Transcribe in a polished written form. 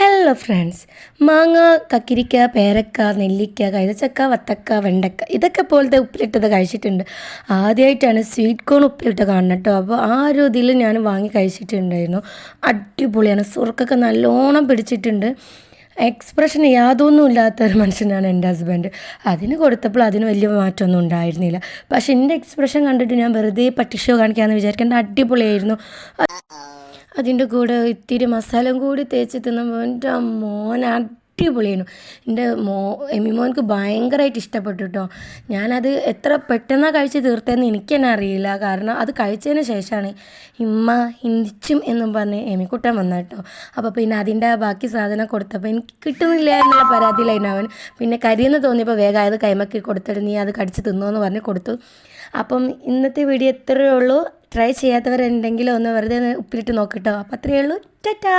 Hello friends, മാങ്ങ, കക്കിരിക്ക, പേരക്ക, നെല്ലിക്ക, കൈതച്ചക്ക, വത്തക്ക, വെണ്ടക്ക ഇതൊക്കെ പോലത്തെ ഉപ്പിലിട്ടത് കഴിച്ചിട്ടുണ്ട്. ആദ്യമായിട്ടാണ് സ്വീറ്റ് കോൺ ഉപ്പിലിട്ട് കാണുന്നത് കേട്ടോ. അപ്പോൾ ആ ഒരു ഇതിൽ ഞാൻ വാങ്ങി കഴിച്ചിട്ടുണ്ടായിരുന്നു. അടിപൊളിയാണ്, സുർക്കൊക്കെ നല്ലോണം പിടിച്ചിട്ടുണ്ട്. എക്സ്പ്രഷൻ യാതൊന്നും ഇല്ലാത്തൊരു മനുഷ്യനാണ് എൻ്റെ ഹസ്ബൻഡ്. അതിന് കൊടുത്തപ്പോൾ അതിന് വലിയ മാറ്റമൊന്നും ഉണ്ടായിരുന്നില്ല. പക്ഷേ എൻ്റെ എക്സ്പ്രഷൻ കണ്ടിട്ട് ഞാൻ വെറുതെ പട്ടിഷോ കാണിക്കാമെന്ന് വിചാരിക്കേണ്ട, അടിപൊളിയായിരുന്നു. അതിൻ്റെ കൂടെ ഇത്തിരി മസാലയും കൂടി തേച്ച് തിന്നുമ്പോൾ എൻ്റെ മോൻ അടിപൊളിയായിരുന്നു. എൻ്റെ എമിമോൻക്ക് ഭയങ്കരമായിട്ട് ഇഷ്ടപ്പെട്ടു കേട്ടോ. ഞാനത് എത്ര പെട്ടെന്നാണ് കഴിച്ച് തീർത്തതെന്ന് എനിക്ക് തന്നെ അറിയില്ല. കാരണം അത് കഴിച്ചതിന് ശേഷമാണ് ഇമ്മ ഹിന്ദിച്ചും എന്നും പറഞ്ഞ് എമിക്കുട്ടൻ വന്ന കേട്ടോ. അപ്പോൾ പിന്നെ അതിൻ്റെ ബാക്കി സാധനം കൊടുത്തപ്പോൾ എനിക്ക് കിട്ടുന്നില്ല എന്നുള്ള പരാതിയിലായിരുന്നു അവൻ. പിന്നെ കരിയെന്ന് തോന്നിയപ്പോൾ വേഗം അത് കൈമക്കി കൊടുത്തിട്ട് നീ അത് കടിച്ച് തിന്നോ എന്ന് പറഞ്ഞ് കൊടുത്തു. അപ്പം ഇന്നത്തെ വീഡിയോ ഇത്രയേ ഉള്ളൂ. ട്രൈ ചെയ്യാത്തവരുണ്ടെങ്കിൽ ഒന്ന് വെറുതെ ഉപ്പിലിട്ട് നോക്കിട്ടോ. അപ്പോൾ അത്രയേ ഉള്ളൂ. ടാറ്റാ.